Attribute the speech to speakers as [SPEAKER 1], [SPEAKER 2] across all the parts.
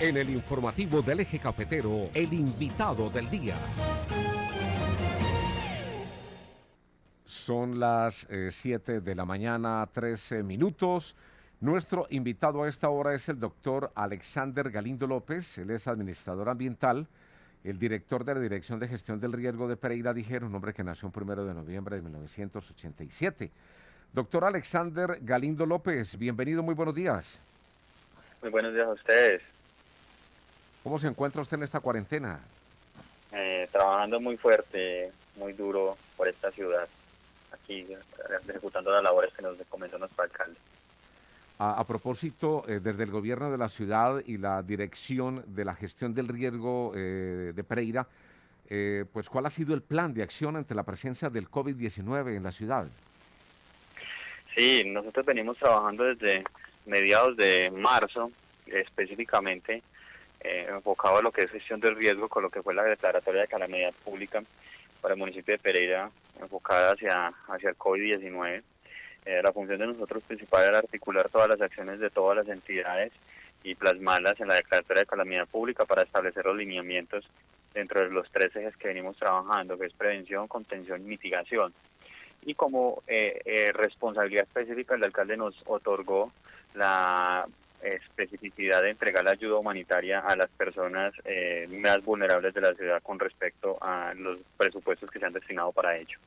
[SPEAKER 1] En el informativo del Eje Cafetero, el invitado del día. Son las 7 de la mañana, 13 minutos. Nuestro invitado a esta hora es el doctor Alexander Galindo López. Él es administrador ambiental, el director de la Dirección de Gestión del Riesgo de Pereira Dijer, un hombre que nació el 1 de noviembre de 1987. Doctor Alexander Galindo López, bienvenido, muy buenos días.
[SPEAKER 2] Muy buenos días a ustedes.
[SPEAKER 1] ¿Cómo se encuentra usted en esta cuarentena?
[SPEAKER 2] Trabajando muy fuerte, muy duro por esta ciudad, aquí ejecutando las labores que nos comentó nuestro alcalde.
[SPEAKER 1] A propósito, desde el gobierno de la ciudad y la dirección de la gestión del riesgo de Pereira, pues ¿cuál ha sido el plan de acción ante la presencia del COVID-19 en la ciudad?
[SPEAKER 2] Sí, nosotros venimos trabajando desde mediados de marzo, específicamente enfocado a lo que es gestión del riesgo, con lo que fue la declaratoria de calamidad pública para el municipio de Pereira, enfocada hacia el COVID-19. La función de nosotros principal era articular todas las acciones de todas las entidades y plasmarlas en la declaratoria de calamidad pública para establecer los lineamientos dentro de los 3 ejes que venimos trabajando, que es prevención, contención y mitigación. Y como responsabilidad específica, el alcalde nos otorgó la especificidad de entregar la ayuda humanitaria a las personas más vulnerables de la ciudad con respecto a los presupuestos que se han destinado para ello.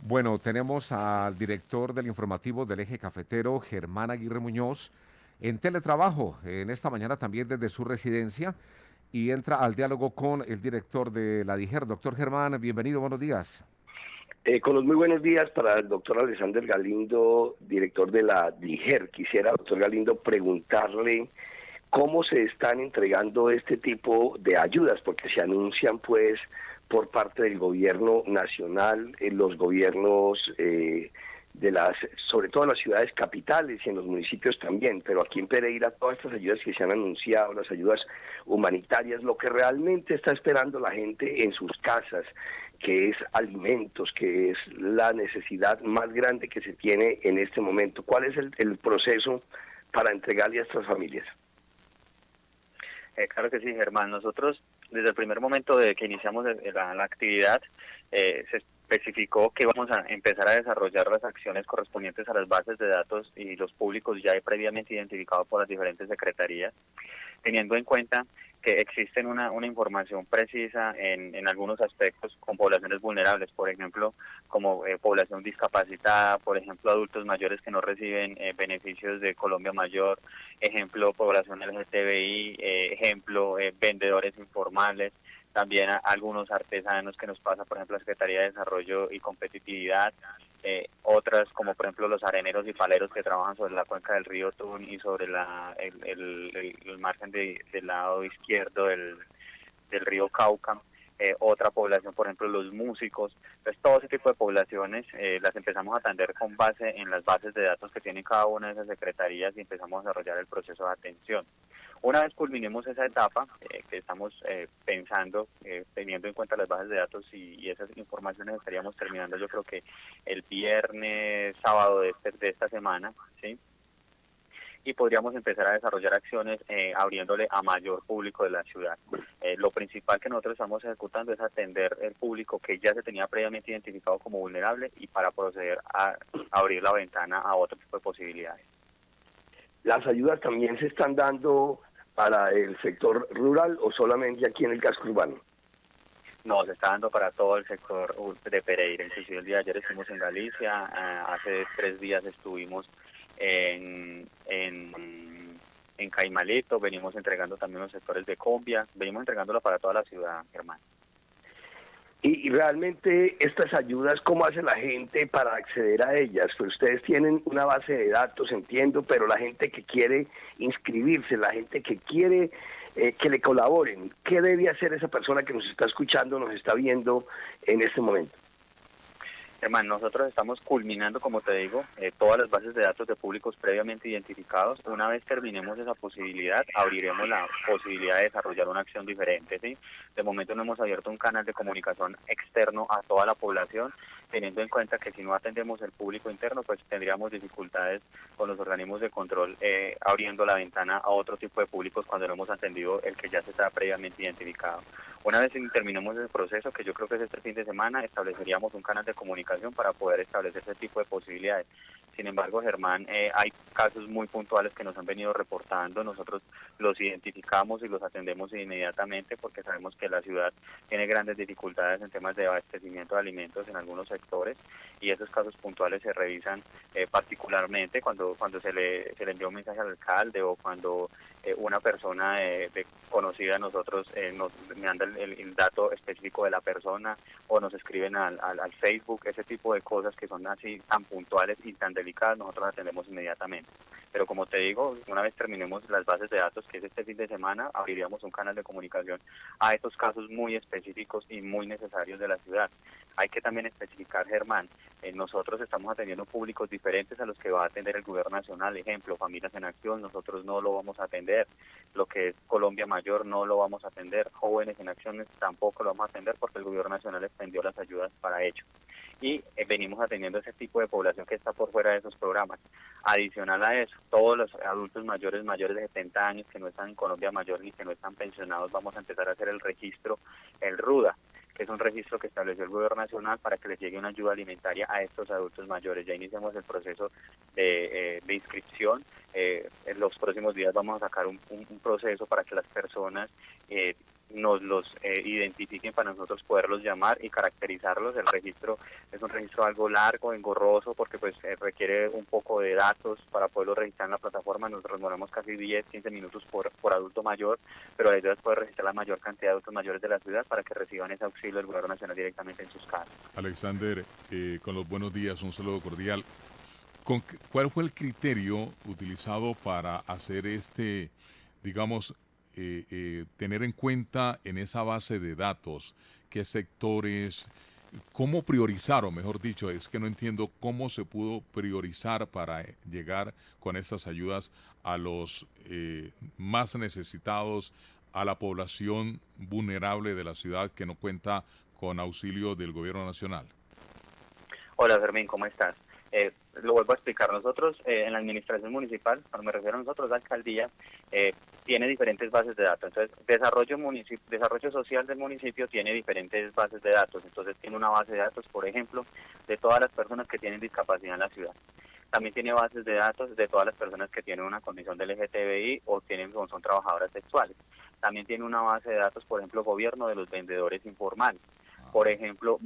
[SPEAKER 1] Bueno, tenemos al director del informativo del Eje Cafetero, Germán Aguirre Muñoz, en teletrabajo, en esta mañana también desde su residencia, y entra al diálogo con el director de la DIGER. Doctor Germán, bienvenido, buenos días.
[SPEAKER 3] Con los muy buenos días para el doctor Alexander Galindo, director de la DIGER. Quisiera, doctor Galindo, preguntarle cómo se están entregando este tipo de ayudas, porque se anuncian pues por parte del gobierno nacional, los gobiernos sobre todo en las ciudades capitales y en los municipios también, pero aquí en Pereira todas estas ayudas que se han anunciado, las ayudas humanitarias, lo que realmente está esperando la gente en sus casas, que es alimentos, que es la necesidad más grande que se tiene en este momento. ¿Cuál es el proceso para entregarle a estas familias?
[SPEAKER 2] Claro que sí, Germán. Nosotros, desde el primer momento de que iniciamos la actividad, se especificó que vamos a empezar a desarrollar las acciones correspondientes a las bases de datos y los públicos ya previamente identificados por las diferentes secretarías, teniendo en cuenta que existen una información precisa en algunos aspectos con poblaciones vulnerables, por ejemplo, como población discapacitada, por ejemplo, adultos mayores que no reciben beneficios de Colombia Mayor, ejemplo, población LGTBI, ejemplo, vendedores informales, también algunos artesanos que nos pasa, por ejemplo, la Secretaría de Desarrollo y Competitividad, otras como por ejemplo los areneros y paleros que trabajan sobre la cuenca del río Tun y sobre el margen del lado izquierdo del río Cauca, otra población, por ejemplo los músicos. Entonces todo ese tipo de poblaciones las empezamos a atender con base en las bases de datos que tienen cada una de esas secretarías y empezamos a desarrollar el proceso de atención. Una vez culminemos esa etapa, que estamos pensando, teniendo en cuenta las bases de datos y esas informaciones, estaríamos terminando yo creo que el viernes, sábado de esta semana, ¿sí? Y podríamos empezar a desarrollar acciones abriéndole a mayor público de la ciudad. Lo principal que nosotros estamos ejecutando es atender el público que ya se tenía previamente identificado como vulnerable y para proceder a abrir la ventana a otro tipo de posibilidades.
[SPEAKER 3] ¿Las ayudas también se están dando para el sector rural o solamente aquí en el casco urbano?
[SPEAKER 2] No, se está dando para todo el sector de Pereira. Inclusive el día de ayer estuvimos en Galicia, hace 3 días estuvimos en Caimalito, venimos entregando también los sectores de Combia, venimos entregándolo para toda la ciudad, Germán.
[SPEAKER 3] Y realmente estas ayudas, ¿cómo hace la gente para acceder a ellas? Pues ustedes tienen una base de datos, entiendo, pero la gente que quiere inscribirse, la gente que quiere que le colaboren, ¿qué debe hacer esa persona que nos está escuchando, nos está viendo en este momento?
[SPEAKER 2] Germán, nosotros estamos culminando, como te digo, todas las bases de datos de públicos previamente identificados. Una vez terminemos esa posibilidad, abriremos la posibilidad de desarrollar una acción diferente, ¿sí? De momento no hemos abierto un canal de comunicación externo a toda la población, teniendo en cuenta que si no atendemos el público interno, pues tendríamos dificultades con los organismos de control abriendo la ventana a otro tipo de públicos cuando no hemos atendido el que ya se está previamente identificado. Una vez terminemos ese proceso, que yo creo que es este fin de semana, estableceríamos un canal de comunicación para poder establecer ese tipo de posibilidades. Sin embargo, Germán, hay casos muy puntuales que nos han venido reportando. Nosotros los identificamos y los atendemos inmediatamente porque sabemos que la ciudad tiene grandes dificultades en temas de abastecimiento de alimentos en algunos sectores y esos casos puntuales se revisan particularmente cuando se le envía un mensaje al alcalde o cuando una persona conocida a nosotros nos manda el dato específico de la persona o nos escriben al Facebook, ese tipo de cosas que son así tan puntuales y tan delicadas, nosotros atendemos inmediatamente. Pero como te digo, una vez terminemos las bases de datos, que es este fin de semana, abriríamos un canal de comunicación a estos casos muy específicos y muy necesarios de la ciudad. Hay que también especificar, Germán, nosotros estamos atendiendo públicos diferentes a los que va a atender el gobierno nacional. Ejemplo, Familias en Acción, nosotros no lo vamos a atender. Lo que es Colombia Mayor no lo vamos a atender. Jóvenes en Acciones tampoco lo vamos a atender porque el gobierno nacional extendió las ayudas para ello. Y venimos atendiendo ese tipo de población que está por fuera de esos programas. Adicional a eso, todos los adultos mayores de 70 años que no están en Colombia Mayor ni que no están pensionados, vamos a empezar a hacer el registro, el RUDA, que es un registro que estableció el gobierno nacional para que les llegue una ayuda alimentaria a estos adultos mayores. Ya iniciamos el proceso de inscripción. En los próximos días vamos a sacar un proceso para que las personas nos los identifiquen para nosotros poderlos llamar y caracterizarlos. El registro es un registro algo largo, engorroso, porque pues requiere un poco de datos para poderlo registrar en la plataforma. Nos demoramos casi 10, 15 minutos por adulto mayor, pero la idea es poder registrar la mayor cantidad de adultos mayores de la ciudad para que reciban ese auxilio del gobierno nacional directamente en sus casas.
[SPEAKER 4] Alexander, con los buenos días, un saludo cordial. ¿Cuál fue el criterio utilizado para hacer digamos, tener en cuenta en esa base de datos qué sectores, cómo priorizar, o mejor dicho, es que no entiendo cómo se pudo priorizar para llegar con estas ayudas a los más necesitados, a la población vulnerable de la ciudad que no cuenta con auxilio del gobierno nacional?
[SPEAKER 2] Hola Fermín, ¿cómo estás? Lo vuelvo a explicar. Nosotros en la administración municipal, cuando me refiero a nosotros, la alcaldía, tiene diferentes bases de datos. Entonces, desarrollo social del municipio tiene diferentes bases de datos. Entonces, tiene una base de datos, por ejemplo, de todas las personas que tienen discapacidad en la ciudad. También tiene bases de datos de todas las personas que tienen una condición de LGTBI o son trabajadoras sexuales. También tiene una base de datos, por ejemplo, gobierno de los vendedores informales. Por ejemplo,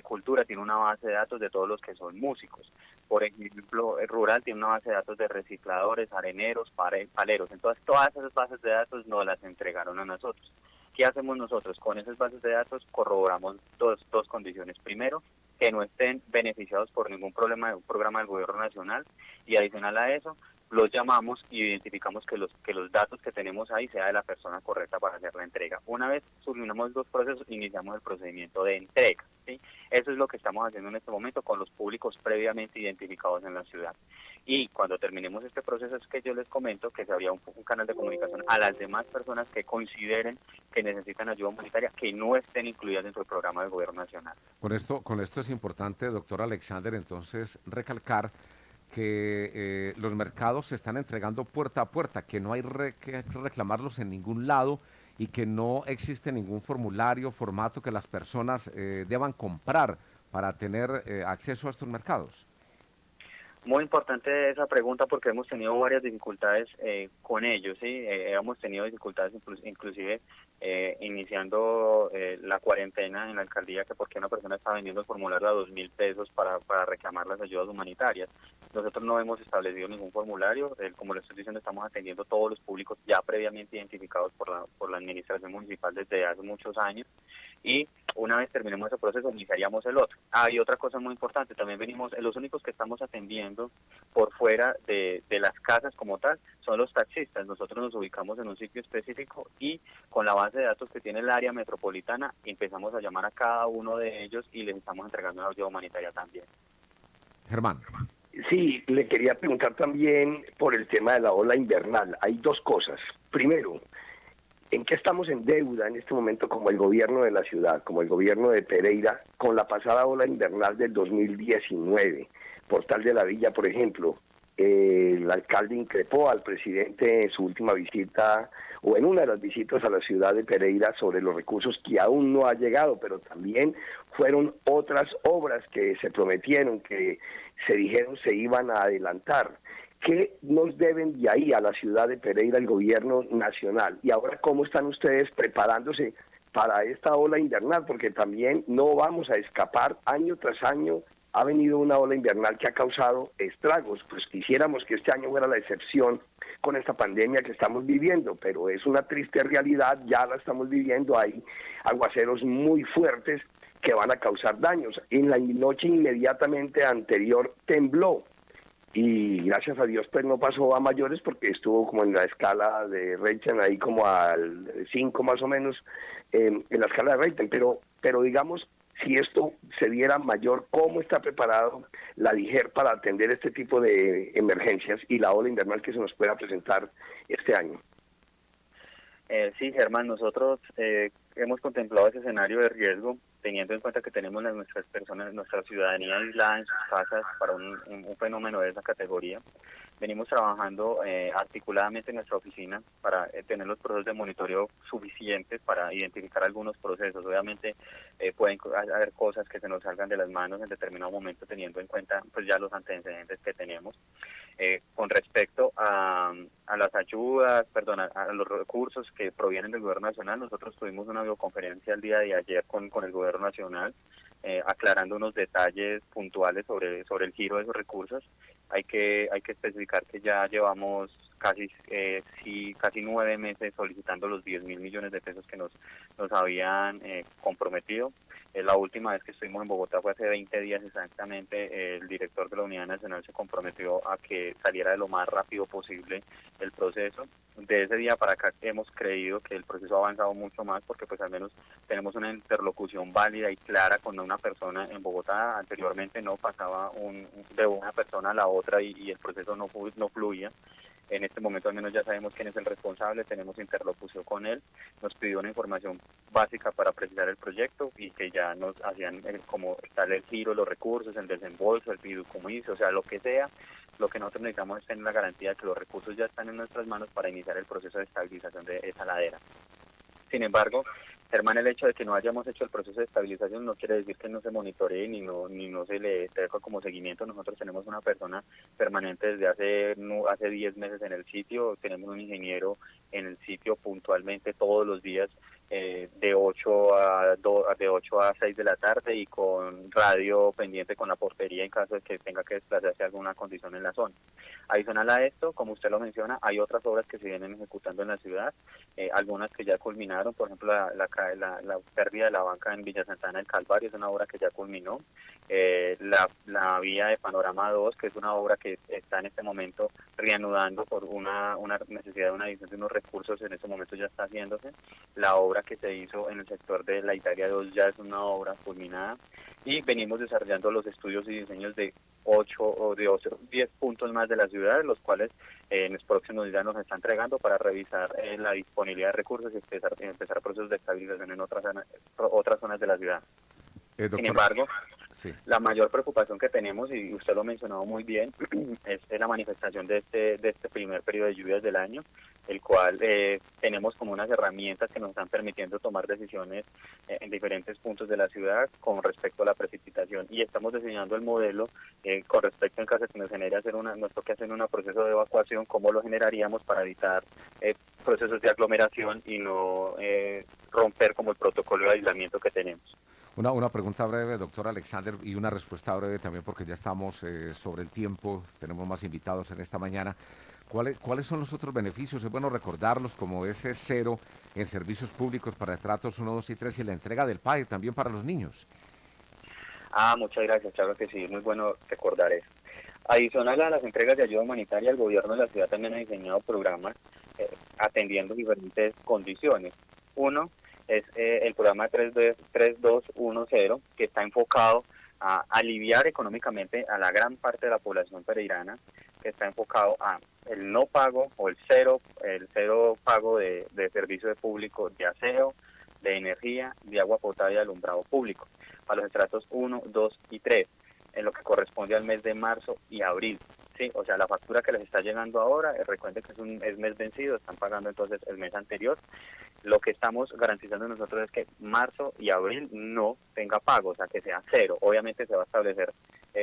[SPEAKER 2] Cultura tiene una base de datos de todos los que son músicos. Por ejemplo, Rural tiene una base de datos de recicladores, areneros, paleros. Entonces, todas esas bases de datos nos las entregaron a nosotros. ¿Qué hacemos nosotros? Con esas bases de datos corroboramos dos condiciones. Primero, que no estén beneficiados por ningún un programa del gobierno nacional, y adicional a eso, los llamamos y identificamos que los datos que tenemos ahí sea de la persona correcta para hacer la entrega. Una vez culminamos los procesos, iniciamos el procedimiento de entrega, ¿sí? Eso es lo que estamos haciendo en este momento con los públicos previamente identificados en la ciudad. Y cuando terminemos este proceso es que yo les comento que se abrirá un canal de comunicación a las demás personas que consideren que necesitan ayuda humanitaria, que no estén incluidas dentro del programa del gobierno nacional.
[SPEAKER 1] Con esto es importante, doctor Alexander, entonces recalcar que los mercados se están entregando puerta a puerta, que no hay que reclamarlos en ningún lado y que no existe ningún formulario, formato que las personas deban comprar para tener acceso a estos mercados.
[SPEAKER 2] Muy importante esa pregunta porque hemos tenido varias dificultades con ellos, ¿sí? Hemos tenido dificultades inclusive iniciando la cuarentena en la alcaldía, que porque una persona está vendiendo el formulario a 2.000 pesos para reclamar las ayudas humanitarias. Nosotros no hemos establecido ningún formulario, como les estoy diciendo, estamos atendiendo todos los públicos ya previamente identificados por la administración municipal desde hace muchos años, y una vez terminemos ese proceso iniciaríamos el otro. Hay otra cosa muy importante, también los únicos que estamos atendiendo por fuera de las casas como tal son los taxistas. Nosotros nos ubicamos en un sitio específico y con la base de datos que tiene el área metropolitana empezamos a llamar a cada uno de ellos y les estamos entregando una ayuda humanitaria también.
[SPEAKER 1] Germán.
[SPEAKER 3] Sí, le quería preguntar también por el tema de la ola invernal. Hay dos cosas. Primero, ¿en qué estamos en deuda en este momento como el gobierno de la ciudad, como el gobierno de Pereira, con la pasada ola invernal del 2019? Portal de la Villa, por ejemplo, el alcalde increpó al presidente en su última visita o en una de las visitas a la ciudad de Pereira sobre los recursos que aún no ha llegado, pero también fueron otras obras que se prometieron, que se dijeron se iban a adelantar. ¿Qué nos deben de ahí a la ciudad de Pereira el gobierno nacional? Y ahora, ¿cómo están ustedes preparándose para esta ola invernal? Porque también no vamos a escapar, año tras año ha venido una ola invernal que ha causado estragos. Pues quisiéramos que este año fuera la excepción con esta pandemia que estamos viviendo, pero es una triste realidad, ya la estamos viviendo, hay aguaceros muy fuertes que van a causar daños. En la noche inmediatamente anterior tembló, y gracias a Dios pues no pasó a mayores porque estuvo como en la escala de Richter, ahí como al 5 más o menos, en la escala de Richter, pero digamos, si esto se diera mayor, ¿cómo está preparado la DIGER para atender este tipo de emergencias y la ola invernal que se nos pueda presentar este año?
[SPEAKER 2] Sí, Germán, nosotros hemos contemplado ese escenario de riesgo, teniendo en cuenta que tenemos a nuestras personas, nuestra ciudadanía aislada en sus casas para un fenómeno de esa categoría. Venimos trabajando articuladamente en nuestra oficina para tener los procesos de monitoreo suficientes para identificar algunos procesos. Obviamente pueden haber cosas que se nos salgan de las manos en determinado momento, teniendo en cuenta pues ya los antecedentes que tenemos. Con respecto a las ayudas, a los recursos que provienen del gobierno nacional, nosotros tuvimos una videoconferencia el día de ayer con el gobierno nacional, aclarando unos detalles puntuales sobre el giro de esos recursos. Hay que especificar que ya llevamos casi 9 meses solicitando los 10.000 millones de pesos que nos habían comprometido. La última vez que estuvimos en Bogotá fue hace 20 días exactamente. El director de la Unidad Nacional se comprometió a que saliera de lo más rápido posible el proceso. De ese día para acá hemos creído que el proceso ha avanzado mucho más porque pues al menos tenemos una interlocución válida y clara con una persona en Bogotá. Anteriormente no pasaba de una persona a la otra y el proceso no fluía. En este momento al menos ya sabemos quién es el responsable, tenemos interlocución con él, nos pidió una información básica para precisar el proyecto y que ya nos hacían como tal el giro, los recursos, el desembolso, el fideicomiso, o sea, lo que sea. Lo que nosotros necesitamos es tener la garantía de que los recursos ya están en nuestras manos para iniciar el proceso de estabilización de esa ladera. Sin embargo, Germán, el hecho de que no hayamos hecho el proceso de estabilización no quiere decir que no se monitoree ni no se le tenga como seguimiento. Nosotros tenemos una persona permanente desde hace 10 meses en el sitio, tenemos un ingeniero en el sitio puntualmente todos los días de 8 a 6 de la tarde y con radio pendiente con la portería en caso de que tenga que desplazarse a alguna condición en la zona. Adicional a esto, como usted lo menciona, hay otras obras que se vienen ejecutando en la ciudad, algunas que ya culminaron, por ejemplo la pérdida de la banca en Villa Santana del Calvario es una obra que ya culminó, la vía de Panorama 2, que es una obra que está en este momento reanudando por una necesidad de una adición de unos recursos, en este momento ya está haciéndose. La obra que se hizo en el sector de la Italia 2 ya es una obra culminada y venimos desarrollando los estudios y diseños de 10 puntos más de la ciudad, los cuales en los próximos días nos están entregando para revisar la disponibilidad de recursos y empezar procesos de estabilización en otras zonas de la ciudad. Sin embargo, sí, la mayor preocupación que tenemos, y usted lo ha mencionado muy bien, es la manifestación de este primer periodo de lluvias del año, el cual tenemos como unas herramientas que nos están permitiendo tomar decisiones en diferentes puntos de la ciudad con respecto a la precipitación, y estamos diseñando el modelo con respecto en caso de que nos genere nos toque hacer un proceso de evacuación, cómo lo generaríamos para evitar procesos de aglomeración y no romper como el protocolo de aislamiento que tenemos.
[SPEAKER 1] Una pregunta breve, doctor Alexander, y una respuesta breve también porque ya estamos sobre el tiempo, tenemos más invitados en esta mañana. ¿Cuáles son los otros beneficios? Es bueno recordarlos, como ese cero en servicios públicos para estratos 1, 2 y 3 y la entrega del PAE también para los niños.
[SPEAKER 2] Muchas gracias, claro que sí, muy bueno recordar eso. Adicional a las entregas de ayuda humanitaria, el gobierno de la ciudad también ha diseñado programas atendiendo diferentes condiciones. Uno es el programa 3210, que está enfocado a aliviar económicamente a la gran parte de la población pereirana, que está enfocado a el no pago o el cero pago de servicio público de aseo, de energía, de agua potable y de alumbrado público, para los estratos 1, 2 y 3, en lo que corresponde al mes de marzo y abril. Sí, o sea, la factura que les está llegando ahora, recuerden que es mes vencido, están pagando entonces el mes anterior. Lo que estamos garantizando nosotros es que marzo y abril no tenga pago, o sea, que sea cero. Obviamente se va a establecer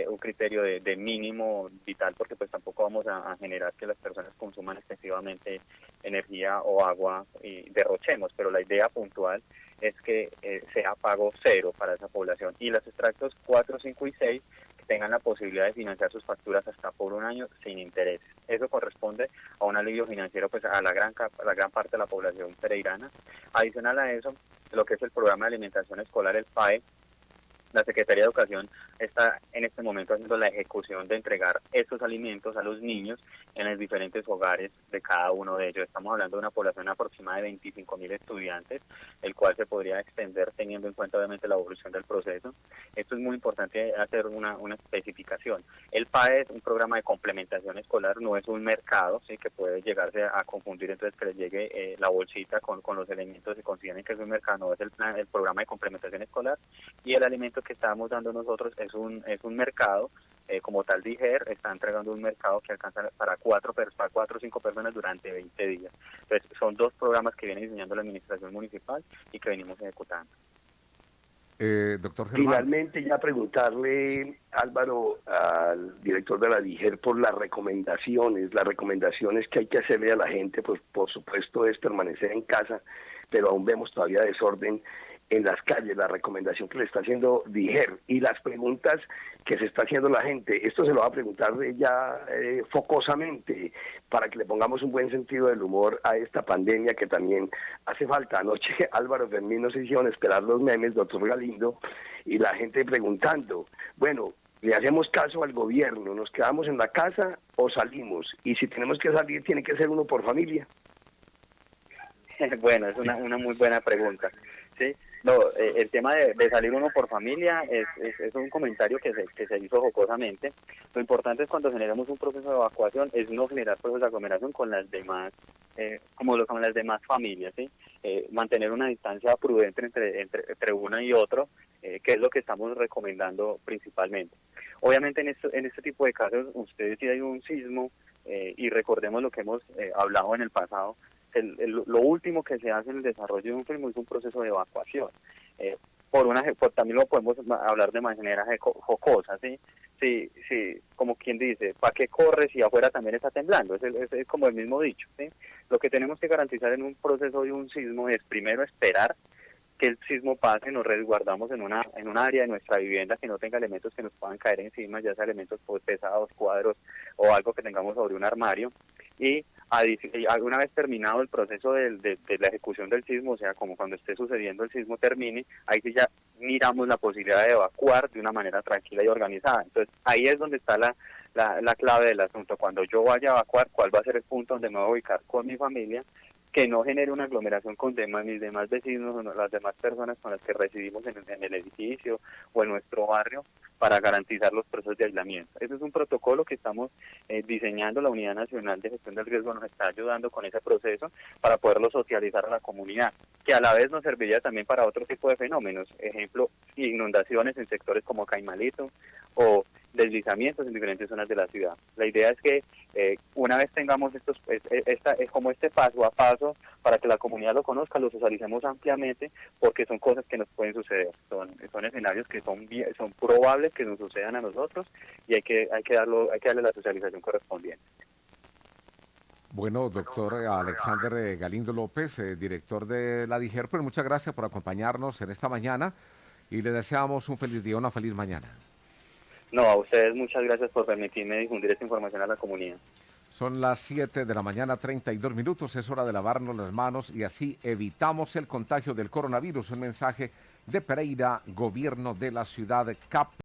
[SPEAKER 2] un criterio de mínimo vital, porque pues tampoco vamos a generar que las personas consuman excesivamente energía o agua y derrochemos, pero la idea puntual es que sea pago cero para esa población. Y los extractos 4, 5 y 6 tengan la posibilidad de financiar sus facturas hasta por un año sin intereses. Eso corresponde a un alivio financiero pues a la gran parte de la población pereirana. Adicional a eso, lo que es el programa de alimentación escolar, el PAE, la Secretaría de Educación está en este momento haciendo la ejecución de entregar estos alimentos a los niños en los diferentes hogares de cada uno de ellos. Estamos hablando de una población aproximada de 25.000 estudiantes, el cual se podría extender teniendo en cuenta obviamente la evolución del proceso. Esto es muy importante hacer una especificación. El PAE es un programa de complementación escolar, no es un mercado, sí, que puede llegarse a confundir, entonces que les llegue la bolsita con los elementos y consideren que es un mercado. No, es el programa de complementación escolar, y el alimento que estamos dando nosotros es un mercado, como tal DIGER está entregando un mercado que alcanza para 4 o 5 personas durante 20 días. Entonces son dos programas que viene diseñando la administración municipal y que venimos ejecutando.
[SPEAKER 1] Doctor Germán.
[SPEAKER 3] Finalmente, ya preguntarle, Álvaro, al director de la DIGER por las recomendaciones que hay que hacerle a la gente, pues por supuesto es permanecer en casa, pero aún vemos todavía desorden en las calles, la recomendación que le está haciendo DIGER y las preguntas que se está haciendo la gente. Esto se lo va a preguntar ya focosamente para que le pongamos un buen sentido del humor a esta pandemia que también hace falta. Anoche Álvaro Fermín nos hicieron esperar los memes, doctor Galindo, y la gente preguntando, bueno, ¿le hacemos caso al gobierno? ¿Nos quedamos en la casa o salimos? Y si tenemos que salir, tiene que ser uno por familia.
[SPEAKER 2] Bueno, es una muy buena pregunta, ¿sí? No, el tema de salir uno por familia es un comentario que se hizo jocosamente. Lo importante es cuando generamos un proceso de evacuación es no generar procesos de aglomeración con las demás, con las demás familias, ¿sí? Mantener una distancia prudente entre una y otro, que es lo que estamos recomendando principalmente. Obviamente en este tipo de casos, ustedes si hay un sismo, y recordemos lo que hemos hablado en el pasado, lo último que se hace en el desarrollo de un sismo es un proceso de evacuación. También lo podemos hablar de manera jocosa, ¿sí? Sí, como quien dice, ¿para qué corres si afuera también está temblando? Es como el mismo dicho, ¿sí? Lo que tenemos que garantizar en un proceso de un sismo es primero esperar que el sismo pase, nos resguardamos en una área de nuestra vivienda que no tenga elementos que nos puedan caer encima, ya sea elementos pesados, cuadros o algo que tengamos sobre un armario, y una vez terminado el proceso de la ejecución del sismo, o sea, como cuando esté sucediendo el sismo termine, ahí sí ya miramos la posibilidad de evacuar de una manera tranquila y organizada. Entonces ahí es donde está la clave del asunto. Cuando yo vaya a evacuar, ¿cuál va a ser el punto donde me voy a ubicar con mi familia? Que no genere una aglomeración con mis demás vecinos o las demás personas con las que residimos en el edificio o en nuestro barrio, para garantizar los procesos de aislamiento. Ese es un protocolo que estamos diseñando. La Unidad Nacional de Gestión del Riesgo nos está ayudando con ese proceso para poderlo socializar a la comunidad, que a la vez nos serviría también para otro tipo de fenómenos, ejemplo, inundaciones en sectores como Caimalito o deslizamientos en diferentes zonas de la ciudad. La idea es que una vez tengamos como este paso a paso para que la comunidad lo conozca, lo socialicemos ampliamente, porque son cosas que nos pueden suceder, son escenarios que son probables que nos sucedan a nosotros, y hay que darle la socialización correspondiente.
[SPEAKER 1] Bueno, doctor Alexander Galindo López, director de la DIGER, pues muchas gracias por acompañarnos en esta mañana y le deseamos un feliz día, una feliz mañana.
[SPEAKER 2] No, a ustedes muchas gracias por permitirme difundir esta información a la comunidad.
[SPEAKER 1] Son las 7 de la mañana, 32 minutos, es hora de lavarnos las manos y así evitamos el contagio del coronavirus. Un mensaje de Pereira, gobierno de la ciudad capital.